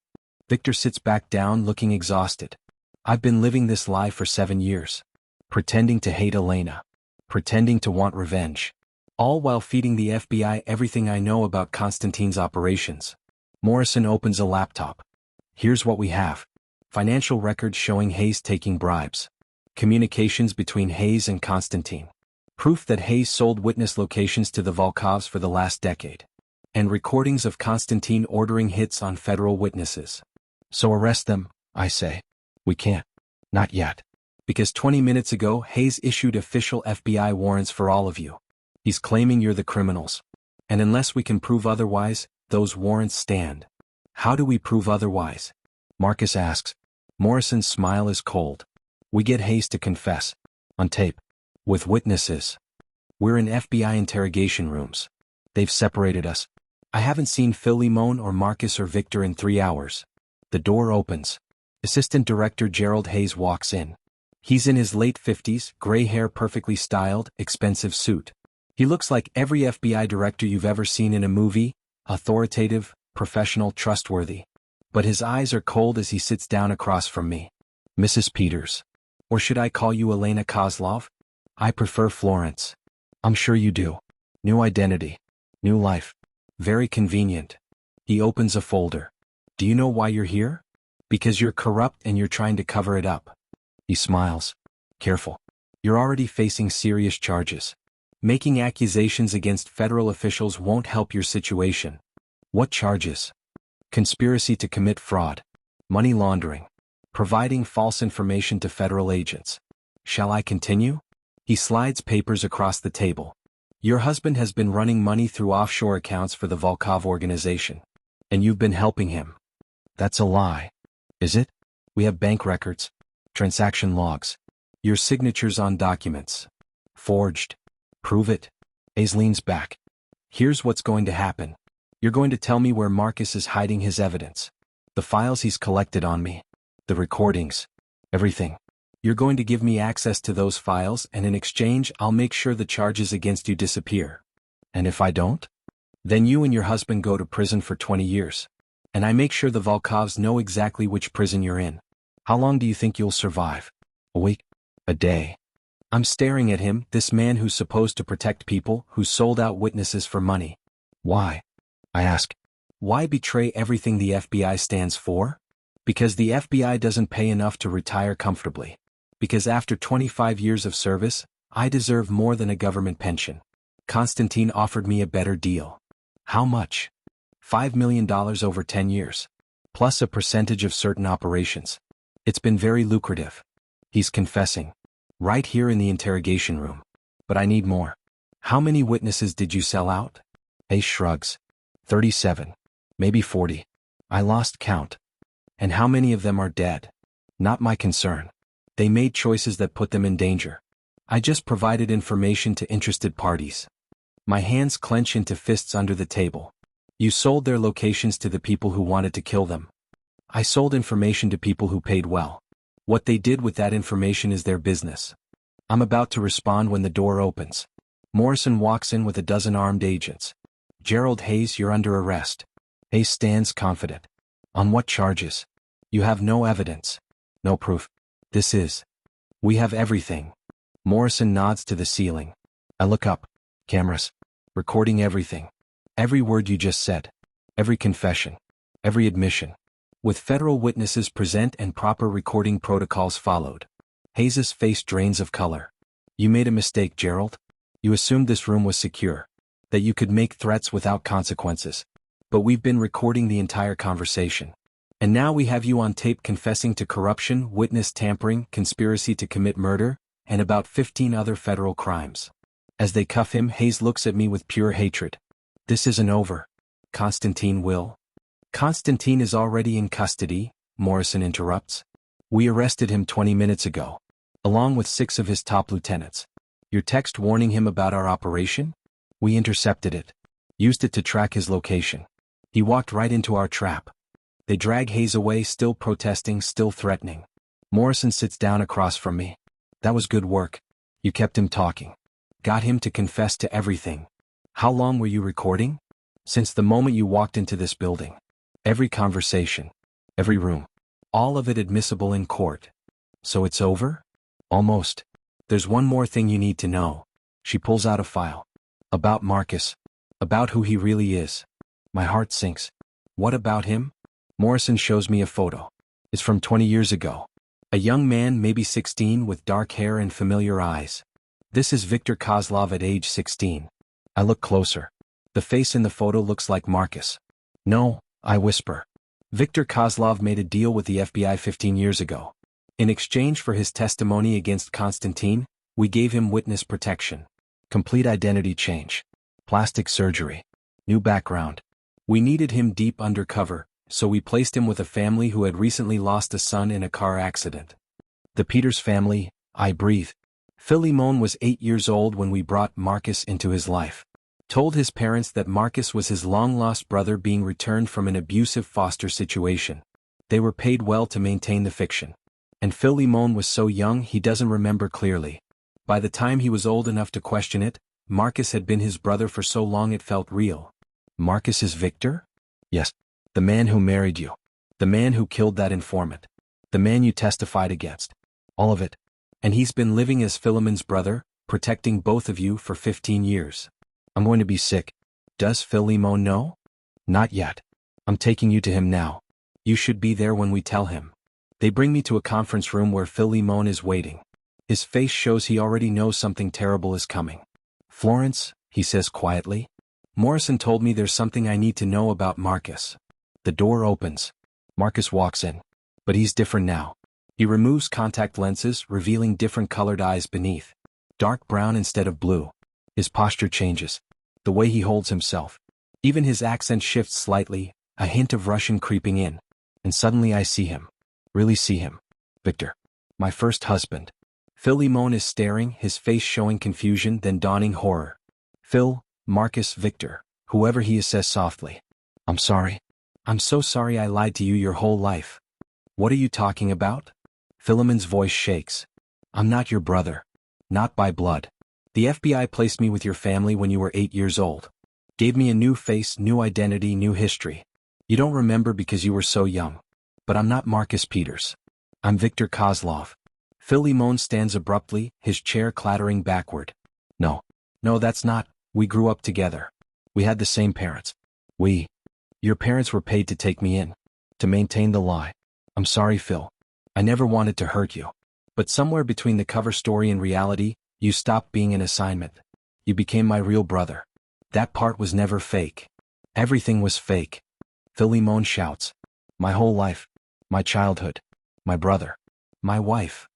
Victor sits back down looking exhausted. I've been living this lie for 7 years. Pretending to hate Elena. Pretending to want revenge. All while feeding the FBI everything I know about Constantine's operations. Morrison opens a laptop. Here's what we have. Financial records showing Hayes taking bribes. Communications between Hayes and Constantine. Proof that Hayes sold witness locations to the Volkovs for the last decade. And recordings of Constantine ordering hits on federal witnesses. So arrest them, I say. We can't. Not yet. Because 20 minutes ago Hayes issued official FBI warrants for all of you. He's claiming you're the criminals. And unless we can prove otherwise, those warrants stand. How do we prove otherwise? Marcus asks. Morrison's smile is cold. We get Hayes to confess. On tape. With witnesses. We're in FBI interrogation rooms. They've separated us. I haven't seen Philemon or Marcus or Victor in 3 hours. The door opens. Assistant Director Gerald Hayes walks in. He's in his late 50s, gray hair perfectly styled, expensive suit. He looks like every FBI director you've ever seen in a movie, authoritative, professional, trustworthy. But his eyes are cold as he sits down across from me. Mrs. Peters. Or should I call you Elena Kozlov? I prefer Florence. I'm sure you do. New identity. New life. Very convenient. He opens a folder. Do you know why you're here? Because you're corrupt and you're trying to cover it up. He smiles. Careful. You're already facing serious charges. Making accusations against federal officials won't help your situation. What charges? Conspiracy to commit fraud. Money laundering. Providing false information to federal agents. Shall I continue? He slides papers across the table. Your husband has been running money through offshore accounts for the Volkov organization. And you've been helping him. That's a lie. Is it? We have bank records. Transaction logs. Your signatures on documents. Forged. Prove it. Hayes leans back. Here's what's going to happen. You're going to tell me where Marcus is hiding his evidence. The files he's collected on me. The recordings. Everything. You're going to give me access to those files and in exchange I'll make sure the charges against you disappear. And if I don't? Then you and your husband go to prison for 20 years. And I make sure the Volkovs know exactly which prison you're in. How long do you think you'll survive? A week? A day? I'm staring at him, this man who's supposed to protect people, who's sold out witnesses for money. Why? I ask. Why betray everything the FBI stands for? Because the FBI doesn't pay enough to retire comfortably. Because after 25 years of service, I deserve more than a government pension. Constantine offered me a better deal. How much? $5 million over 10 years. Plus a percentage of certain operations. It's been very lucrative. He's confessing. Right here in the interrogation room. But I need more. How many witnesses did you sell out? Hayes shrugs. 37. Maybe 40. I lost count. And how many of them are dead? Not my concern. They made choices that put them in danger. I just provided information to interested parties. My hands clench into fists under the table. You sold their locations to the people who wanted to kill them. I sold information to people who paid well. What they did with that information is their business. I'm about to respond when the door opens. Morrison walks in with a dozen armed agents. Gerald Hayes, you're under arrest. Hayes stands confident. On what charges? You have no evidence. No proof. This is. We have everything. Morrison nods to the ceiling. I look up. Cameras. Recording everything. Every word you just said. Every confession. Every admission. With federal witnesses present and proper recording protocols followed. Hayes' face drains of color. You made a mistake, Gerald. You assumed this room was secure. That you could make threats without consequences. But we've been recording the entire conversation. And now we have you on tape confessing to corruption, witness tampering, conspiracy to commit murder, and about 15 other federal crimes. As they cuff him, Hayes looks at me with pure hatred. This isn't over. Constantine will. Constantine is already in custody, Morrison interrupts. We arrested him 20 minutes ago. Along with 6 of his top lieutenants. Your text warning him about our operation? We intercepted it. Used it to track his location. He walked right into our trap. They drag Hayes away, still protesting, still threatening. Morrison sits down across from me. That was good work. You kept him talking. Got him to confess to everything. How long were you recording? Since the moment you walked into this building. Every conversation. Every room. All of it admissible in court. So it's over? Almost. There's one more thing you need to know. She pulls out a file. About Marcus. About who he really is. My heart sinks. What about him? Morrison shows me a photo. It's from 20 years ago. A young man, maybe 16, with dark hair and familiar eyes. This is Viktor Kozlov at age 16. I look closer. The face in the photo looks like Marcus. No, I whisper. Viktor Kozlov made a deal with the FBI 15 years ago. In exchange for his testimony against Konstantin, we gave him witness protection. Complete identity change. Plastic surgery. New background. We needed him deep undercover, so we placed him with a family who had recently lost a son in a car accident. The Peters family, I breathe. Philemon was 8 years old when we brought Marcus into his life. Told his parents that Marcus was his long-lost brother being returned from an abusive foster situation. They were paid well to maintain the fiction. And Philemon was so young he doesn't remember clearly. By the time he was old enough to question it, Marcus had been his brother for so long it felt real. Marcus is Victor? Yes. The man who married you. The man who killed that informant. The man you testified against. All of it. And he's been living as Philemon's brother, protecting both of you for 15 years. I'm going to be sick. Does Philemon know? Not yet. I'm taking you to him now. You should be there when we tell him. They bring me to a conference room where Philemon is waiting. His face shows he already knows something terrible is coming. Florence, he says quietly. Morrison told me there's something I need to know about Marcus. The door opens. Marcus walks in. But he's different now. He removes contact lenses, revealing different colored eyes beneath. Dark brown instead of blue. His posture changes. The way he holds himself. Even his accent shifts slightly, a hint of Russian creeping in. And suddenly I see him. Really see him. Victor. My first husband. Philemon is staring, his face showing confusion, then dawning horror. Phil, Marcus, Victor, whoever he is, says softly. I'm sorry. I'm so sorry I lied to you your whole life. What are you talking about? Philemon's voice shakes. I'm not your brother. Not by blood. The FBI placed me with your family when you were 8 years old. Gave me a new face, new identity, new history. You don't remember because you were so young. But I'm not Marcus Peters. I'm Viktor Kozlov. Philemon stands abruptly, his chair clattering backward. No, that's not. We grew up together. We had the same parents. Your parents were paid to take me in. To maintain the lie. I'm sorry, Phil. I never wanted to hurt you. But somewhere between the cover story and reality, you stopped being an assignment. You became my real brother. That part was never fake. Everything was fake. Philemon shouts. My whole life. My childhood. My brother. My wife.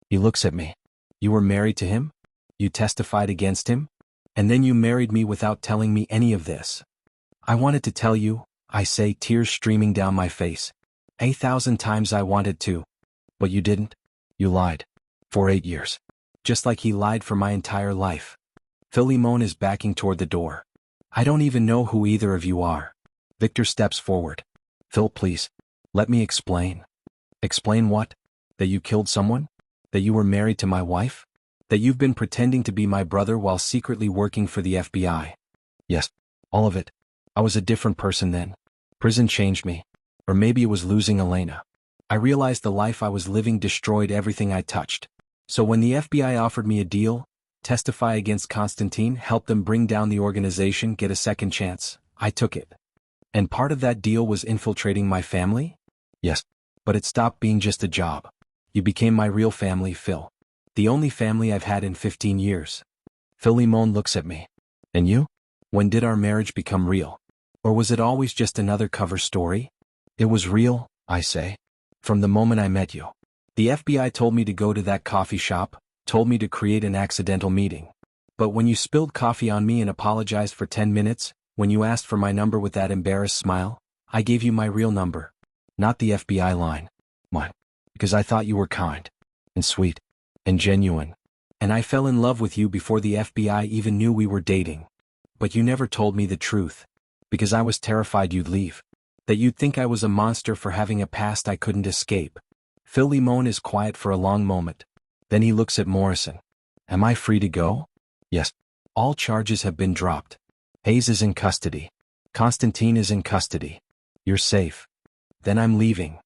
He looks at me. You were married to him? You testified against him? And then you married me without telling me any of this. I wanted to tell you, I say, tears streaming down my face. 1,000 times I wanted to. But you didn't. You lied. For 8 years. Just like he lied for my entire life. Philemon is backing toward the door. I don't even know who either of you are. Victor steps forward. Phil, please. Let me explain. Explain what? That you killed someone? That you were married to my wife? That you've been pretending to be my brother while secretly working for the FBI? Yes. All of it. I was a different person then. Prison changed me. Or maybe it was losing Elena. I realized the life I was living destroyed everything I touched. So when the FBI offered me a deal, testify against Konstantin, help them bring down the organization, get a second chance, I took it. And part of that deal was infiltrating my family? Yes. But it stopped being just a job. You became my real family, Phil. The only family I've had in 15 years. Philemon looks at me. And you? When did our marriage become real? Or was it always just another cover story? It was real, I say. From the moment I met you. The FBI told me to go to that coffee shop, told me to create an accidental meeting. But when you spilled coffee on me and apologized for 10 minutes, when you asked for my number with that embarrassed smile, I gave you my real number. Not the FBI line. Why? Because I thought you were kind. And sweet. And genuine. And I fell in love with you before the FBI even knew we were dating. But you never told me the truth. Because I was terrified you'd leave. That you'd think I was a monster for having a past I couldn't escape. Philemon is quiet for a long moment. Then he looks at Morrison. Am I free to go? Yes. All charges have been dropped. Hayes is in custody. Constantine is in custody. You're safe. Then I'm leaving.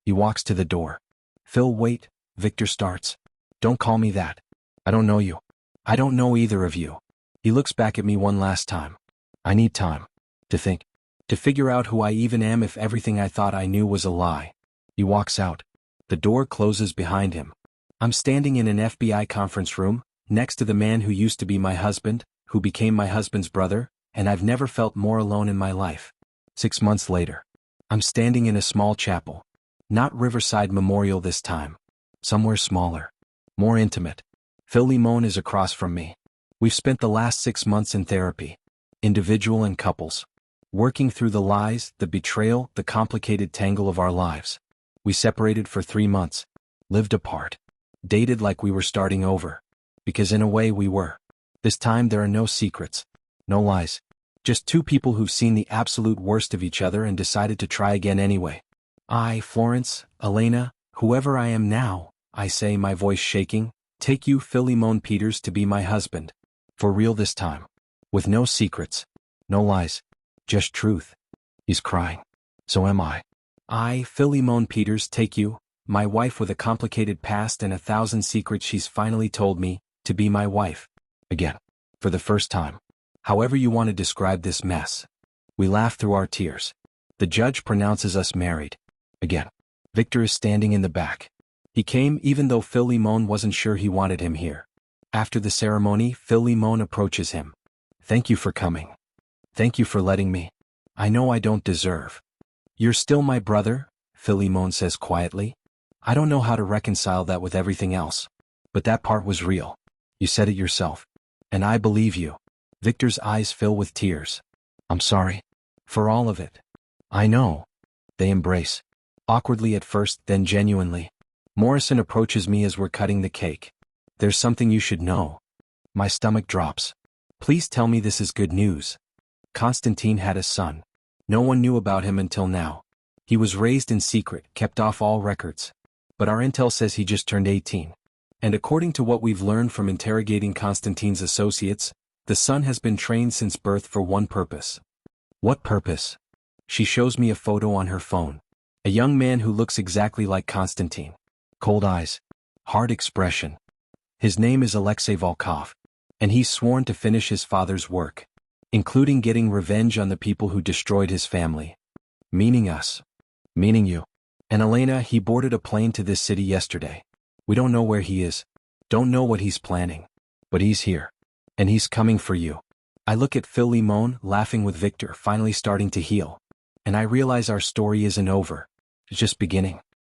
He walks to the door. Phil, wait, Victor starts. Don't call me that. I don't know you. I don't know either of you. He looks back at me one last time. I need time. To think. To figure out who I even am if everything I thought I knew was a lie. He walks out. The door closes behind him. I'm standing in an FBI conference room, next to the man who used to be my husband, who became my husband's brother, and I've never felt more alone in my life. 6 months later. I'm standing in a small chapel. Not Riverside Memorial this time. Somewhere smaller. More intimate. Philemon is across from me. We've spent the last 6 months in therapy. Individual and couples. Working through the lies, the betrayal, the complicated tangle of our lives. We separated for 3 months. Lived apart. Dated like we were starting over. Because in a way we were. This time there are no secrets. No lies. Just two people who've seen the absolute worst of each other and decided to try again anyway. I, Florence, Elena, whoever I am now, I say, my voice shaking, take you, Philemon Peters, to be my husband. For real this time. With no secrets. No lies. Just truth. He's crying. So am I. I, Philemon Peters, take you, my wife with a complicated past and 1,000 secrets she's finally told me, to be my wife. Again. For the first time. However you want to describe this mess. We laugh through our tears. The judge pronounces us married. Again. Victor is standing in the back. He came even though Philemon wasn't sure he wanted him here. After the ceremony, Philemon approaches him. Thank you for coming. Thank you for letting me. I know I don't deserve. You're still my brother, Philemon says quietly. I don't know how to reconcile that with everything else. But that part was real. You said it yourself. And I believe you. Victor's eyes fill with tears. I'm sorry. For all of it. I know. They embrace. Awkwardly at first, then genuinely. Morrison approaches me as we're cutting the cake. There's something you should know. My stomach drops. Please tell me this is good news. Constantine had a son. No one knew about him until now. He was raised in secret, kept off all records. But our intel says he just turned 18. And according to what we've learned from interrogating Constantine's associates, the son has been trained since birth for one purpose. What purpose? She shows me a photo on her phone. A young man who looks exactly like Constantine. Cold eyes. Hard expression. His name is Alexei Volkov. And he's sworn to finish his father's work. Including getting revenge on the people who destroyed his family. Meaning us. Meaning you. And Elena, he boarded a plane to this city yesterday. We don't know where he is. Don't know what he's planning. But he's here. And he's coming for you. I look at Philemon, laughing with Victor finally starting to heal. And I realize our story isn't over. It's just beginning.